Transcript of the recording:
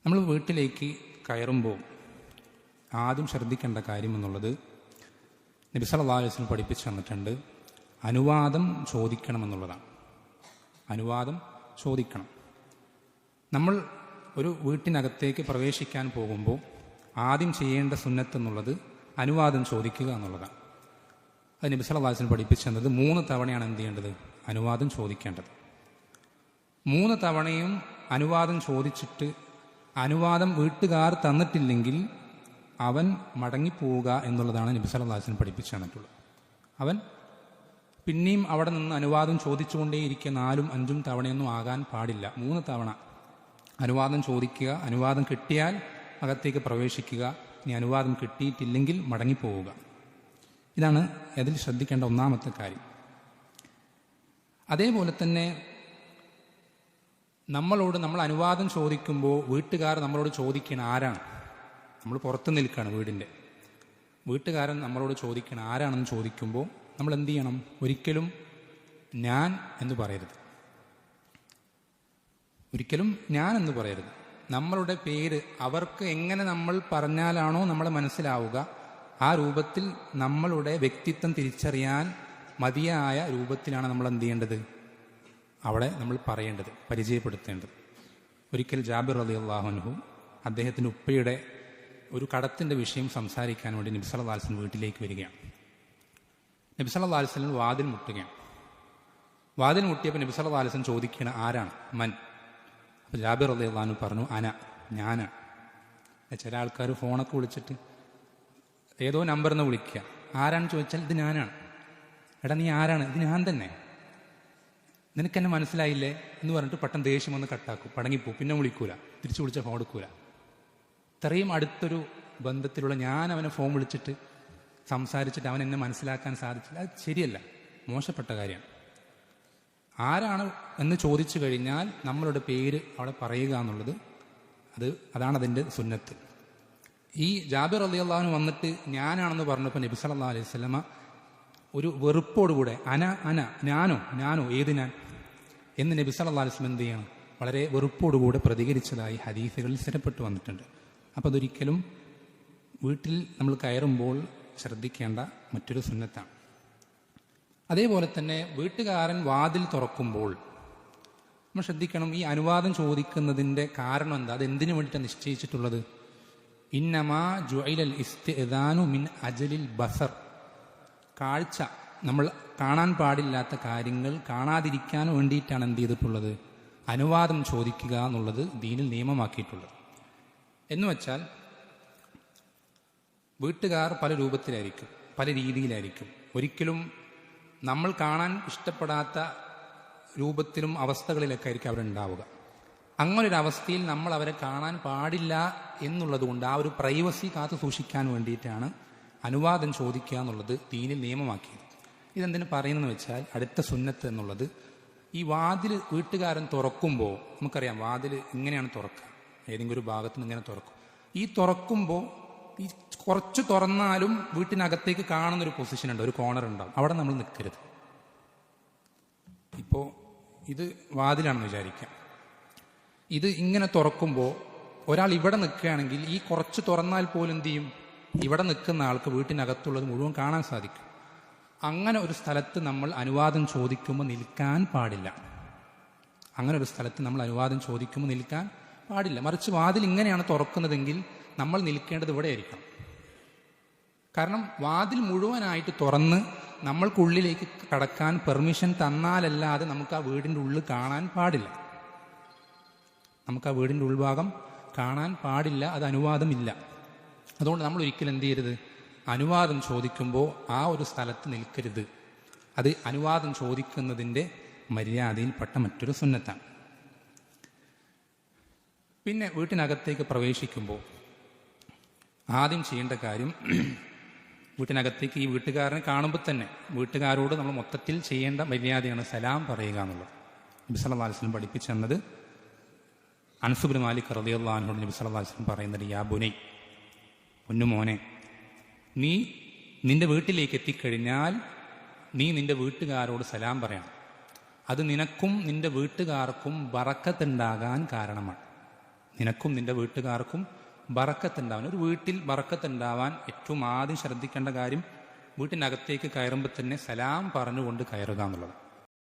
നമ്മൾ വീട്ടിലേക്ക് കയറുമ്പോൾ ആദ്യം ശ്രദ്ധിക്കേണ്ട കാര്യം എന്നുള്ളത് നബി സല്ലല്ലാഹു അലൈഹി വസല്ലം പഠിപ്പിച്ചു തന്നിട്ടുണ്ട്. അനുവാദം ചോദിക്കണമെന്നുള്ളതാണ്. അനുവാദം ചോദിക്കണം. നമ്മൾ ഒരു വീട്ടിനകത്തേക്ക് പ്രവേശിക്കാൻ പോകുമ്പോൾ ആദ്യം ചെയ്യേണ്ട സുന്നത്ത് എന്നുള്ളത് അനുവാദം ചോദിക്കുക എന്നുള്ളതാണ്. അത് നബി സല്ലല്ലാഹു അലൈഹി വസല്ലം പഠിപ്പിച്ചു തന്നത് 3 തവണയാണ് എന്ത് ചെയ്യേണ്ടത്? അനുവാദം ചോദിക്കേണ്ടത്. 3 തവണയും അനുവാദം ചോദിച്ചിട്ട് അനുവാദം വീട്ടുകാർ തന്നിട്ടില്ലെങ്കിൽ അവൻ മടങ്ങിപ്പോവുക എന്നുള്ളതാണ് നബി സല്ലല്ലാഹു അലൈഹി വസല്ലം പഠിപ്പിച്ചു തന്നിട്ടുള്ളത്. അവൻ പിന്നെയും അവിടെ നിന്ന് അനുവാദം ചോദിച്ചുകൊണ്ടേയിരിക്കുക. 4ഉം 5ഉം തവണയൊന്നും ആകാൻ പാടില്ല. 3 തവണ അനുവാദം ചോദിക്കുക. അനുവാദം കിട്ടിയാൽ അകത്തേക്ക് പ്രവേശിക്കുക. ഇനി അനുവാദം കിട്ടിയിട്ടില്ലെങ്കിൽ മടങ്ങിപ്പോവുക. ഇതാണ് അതിൽ ശ്രദ്ധിക്കേണ്ട ഒന്നാമത്തെ കാര്യം. അതേപോലെ തന്നെ നമ്മൾ അനുവാദം ചോദിക്കുമ്പോൾ വീട്ടുകാർ നമ്മളോട് ചോദിക്കണ ആരാണ്? നമ്മൾ പുറത്ത് നിൽക്കുകയാണ് വീടിൻ്റെ. വീട്ടുകാരൻ നമ്മളോട് ചോദിക്കണ ആരാണെന്ന് ചോദിക്കുമ്പോൾ നമ്മൾ എന്ത് ചെയ്യണം? ഒരിക്കലും ഞാൻ എന്ന് പറയരുത്. ഒരിക്കലും ഞാൻ എന്ന് പറയരുത്. നമ്മളുടെ പേര് അവർക്ക് എങ്ങനെ നമ്മൾ പറഞ്ഞാലാണോ നമ്മൾ മനസ്സിലാവുക, ആ രൂപത്തിൽ നമ്മളുടെ വ്യക്തിത്വം തിരിച്ചറിയാൻ മതിയായ രൂപത്തിലാണ് നമ്മൾ എന്ത് ചെയ്യേണ്ടത്? അവിടെ നമ്മൾ പറയേണ്ടത്, പരിചയപ്പെടുത്തേണ്ടത്. ഒരിക്കൽ ജാബിർ റളിയല്ലാഹു അൻഹു അദ്ദേഹത്തിൻ്റെ ഉപ്പയുടെ ഒരു കടത്തിൻ്റെ വിഷയം സംസാരിക്കാൻ വേണ്ടി നബി സല്ലല്ലാഹു അലൈഹി വസല്ലം വീട്ടിലേക്ക് വരികയാണ്. നബി സല്ലല്ലാഹു അലൈഹി വസല്ലം വാതിൽ മുട്ടുകയാണ്. വാതിൽ മുട്ടിയപ്പോൾ നബി സല്ലല്ലാഹു അലൈഹി വസല്ലം ചോദിക്കുകയാണ്, ആരാണ്? മൻ? അപ്പോൾ ജാബിർ റളിയല്ലാഹു അൻഹു പറഞ്ഞു, ഞാനാണ്. ചില ആൾക്കാർ ഫോണൊക്കെ വിളിച്ചിട്ട് ഏതോ നമ്പറിൽ നിന്ന് വിളിക്കുക. ആരാണെന്ന് ചോദിച്ചാൽ ഇത് ഞാനാണ്. എടാ നീ ആരാണ്? ഇത് ഞാൻ തന്നെ. നിനക്കെന്നെ മനസ്സിലായില്ലേ എന്ന് പറഞ്ഞിട്ട് പെട്ടെന്ന് ദേഷ്യം വന്ന് കട്ടാക്കും, പടങ്ങിപ്പോവും, പിന്നെ വിളിക്കൂല, തിരിച്ചു വിളിച്ചാൽ ഫോൺ എടുക്കൂല. ഇത്രയും അടുത്തൊരു ബന്ധത്തിലുള്ള ഞാൻ അവനെ ഫോൺ വിളിച്ചിട്ട് സംസാരിച്ചിട്ട് അവൻ എന്നെ മനസ്സിലാക്കാൻ സാധിച്ചില്ല. അത് ശരിയല്ല, മോശപ്പെട്ട കാര്യമാണ്. ആരാണ് എന്ന് ചോദിച്ചു കഴിഞ്ഞാൽ നമ്മളുടെ പേര് അവിടെ പറയുക എന്നുള്ളത് അതാണ് അതിൻ്റെ സുന്നത്ത്. ഈ ജാബിർ റളിയല്ലാഹു അൻഹു വന്നിട്ട് ഞാനാണെന്ന് പറഞ്ഞപ്പോൾ നബി സല്ലല്ലാഹു അലൈഹി വസല്ലമ ഒരു വെറുപ്പോടുകൂടെ ഞാനോ ഏത് ഞാൻ എന്ന് നബി സല്ലല്ലാഹു അലൈഹി വസല്ലം എന്ത് ചെയ്യണം? വളരെ വെറുപ്പോടുകൂടെ പ്രതികരിച്ചതായി ഹദീസുകളിൽ സ്ഥിരപ്പെട്ടു വന്നിട്ടുണ്ട്. അപ്പോൾ അതൊരിക്കലും വീട്ടിൽ നമ്മൾ കയറുമ്പോൾ ശ്രദ്ധിക്കേണ്ട മറ്റൊരു സുന്നത്താണ്. അതേപോലെ തന്നെ വീട്ടുകാരൻ വാതിൽ തുറക്കുമ്പോൾ നമ്മൾ ശ്രദ്ധിക്കണം, ഈ അനുവാദം ചോദിക്കുന്നതിൻ്റെ കാരണം എന്താ? അത് എന്തിനു വേണ്ടിയിട്ടാണ് നിശ്ചയിച്ചിട്ടുള്ളത്? ഇന്നമാ ജുഇലൽ ഇസ്തിഅ്ദാനു മിൻ അജലിൽ ബസർ. കാഴ്ച, നമ്മൾ കാണാൻ പാടില്ലാത്ത കാര്യങ്ങൾ കാണാതിരിക്കാൻ വേണ്ടിയിട്ടാണ് എന്ത് ചെയ്തിട്ടുള്ളത്? അനുവാദം ചോദിക്കുക എന്നുള്ളത് ദീനിൽ നിയമമാക്കിയിട്ടുള്ളത്. എന്ന് വെച്ചാൽ വീട്ടുകാർ പല രൂപത്തിലായിരിക്കും, പല രീതിയിലായിരിക്കും. ഒരിക്കലും നമ്മൾ കാണാൻ ഇഷ്ടപ്പെടാത്ത രൂപത്തിലും അവസ്ഥകളിലൊക്കെ ആയിരിക്കും അവരുണ്ടാവുക. അങ്ങനൊരവസ്ഥയിൽ നമ്മൾ അവരെ കാണാൻ പാടില്ല എന്നുള്ളത് കൊണ്ട് ആ ഒരു പ്രൈവസി കാത്തു സൂക്ഷിക്കാൻ വേണ്ടിയിട്ടാണ് അനുവാദം ചോദിക്കുക എന്നുള്ളത് ദീനിൽ നിയമമാക്കിയത്. ഇതെന്തിനു പറയുന്നതെന്ന് വെച്ചാൽ അടുത്ത സുന്നത്ത് എന്നുള്ളത്, ഈ വാതിൽ വീട്ടുകാരൻ തുറക്കുമ്പോൾ നമുക്കറിയാം വാതിൽ ഇങ്ങനെയാണ് തുറക്കുക, ഏതെങ്കിലും ഒരു ഭാഗത്ത് നിന്ന് ഇങ്ങനെ തുറക്കും. ഈ തുറക്കുമ്പോൾ ഈ കുറച്ച് തുറന്നാലും വീട്ടിനകത്തേക്ക് കാണുന്നൊരു പൊസിഷൻ ഉണ്ട്, ഒരു കോർണർ ഉണ്ടാവും. അവിടെ നമ്മൾ നിൽക്കരുത്. ഇപ്പോൾ ഇത് വാതിലാണെന്ന് വിചാരിക്കാം. ഇത് ഇങ്ങനെ തുറക്കുമ്പോൾ ഒരാൾ ഇവിടെ നിൽക്കുകയാണെങ്കിൽ ഈ കുറച്ച് തുറന്നാൽ പോലും എന്ത് ചെയ്യും? ഇവിടെ നിൽക്കുന്ന ആൾക്ക് വീട്ടിനകത്തുള്ളത് മുഴുവൻ കാണാൻ സാധിക്കും. അങ്ങനെ ഒരു സ്ഥലത്ത് നമ്മൾ അനുവാദം ചോദിക്കുമ്പോൾ നിൽക്കാൻ പാടില്ല. അങ്ങനെ ഒരു സ്ഥലത്ത് നമ്മൾ അനുവാദം ചോദിക്കുമ്പോൾ നിൽക്കാൻ പാടില്ല. മറിച്ച് വാതിൽ ഇങ്ങനെയാണ് തുറക്കുന്നതെങ്കിൽ നമ്മൾ നിൽക്കേണ്ടത് ഇവിടെ ആയിരിക്കണം. കാരണം വാതിൽ മുഴുവനായിട്ട് തുറന്ന് നമ്മൾക്കുള്ളിലേക്ക് കടക്കാൻ പെർമിഷൻ തന്നാലല്ലാതെ നമുക്ക് ആ വീടിൻ്റെ ഉള്ളിൽ കാണാൻ പാടില്ല. നമുക്ക് ആ വീടിൻ്റെ ഉൾഭാഗം കാണാൻ പാടില്ല. അത് അനുവാദമില്ല. അതുകൊണ്ട് നമ്മൾ ഒരിക്കലും എന്ത് ചെയ്യരുത്? അനുവാദം ചോദിക്കുമ്പോൾ ആ ഒരു സ്ഥലത്ത് നിൽക്കരുത്. അത് അനുവാദം ചോദിക്കുന്നതിൻ്റെ മര്യാദയിൽപ്പെട്ട മറ്റൊരു സുന്നത്താണ്. പിന്നെ വീട്ടിനകത്തേക്ക് പ്രവേശിക്കുമ്പോൾ ആദ്യം ചെയ്യേണ്ട കാര്യം, വീട്ടിനകത്തേക്ക് ഈ വീട്ടുകാരനെ കാണുമ്പോൾ തന്നെ വീട്ടുകാരോട് നമ്മൾ മൊത്തത്തിൽ ചെയ്യേണ്ട മര്യാദയാണ് സലാം പറയുക എന്നുള്ളത്. നബി സല്ലല്ലാഹു അലൈഹി വസല്ലം പഠിപ്പിച്ചു തന്നത്, അനസ് ഇബ്നു മാലിക് റളിയല്ലാഹു അൻഹു നബി സല്ലല്ലാഹു അലൈഹി വസല്ലം പറയുന്നത്, യാ ബുനൈ, പൊന്നുമോനെ, നീ നിന്റെ വീട്ടിലേക്ക് എത്തിക്കഴിഞ്ഞാൽ നീ നിന്റെ വീട്ടുകാരോട് സലാം പറയണം. അത് നിനക്കും നിന്റെ വീട്ടുകാർക്കും ബറക്കത്തുണ്ടാകാൻ കാരണമാണ്. നിനക്കും നിന്റെ വീട്ടുകാർക്കും ബറക്കത്തുണ്ടാവാൻ. ഒരു വീട്ടിൽ ബറക്കത്തുണ്ടാവാൻ ഏറ്റവും ആദ്യം ശ്രദ്ധിക്കേണ്ട കാര്യം വീട്ടിനകത്തേക്ക് കയറുമ്പോൾ തന്നെ സലാം പറഞ്ഞുകൊണ്ട് കയറുക എന്നുള്ളത്.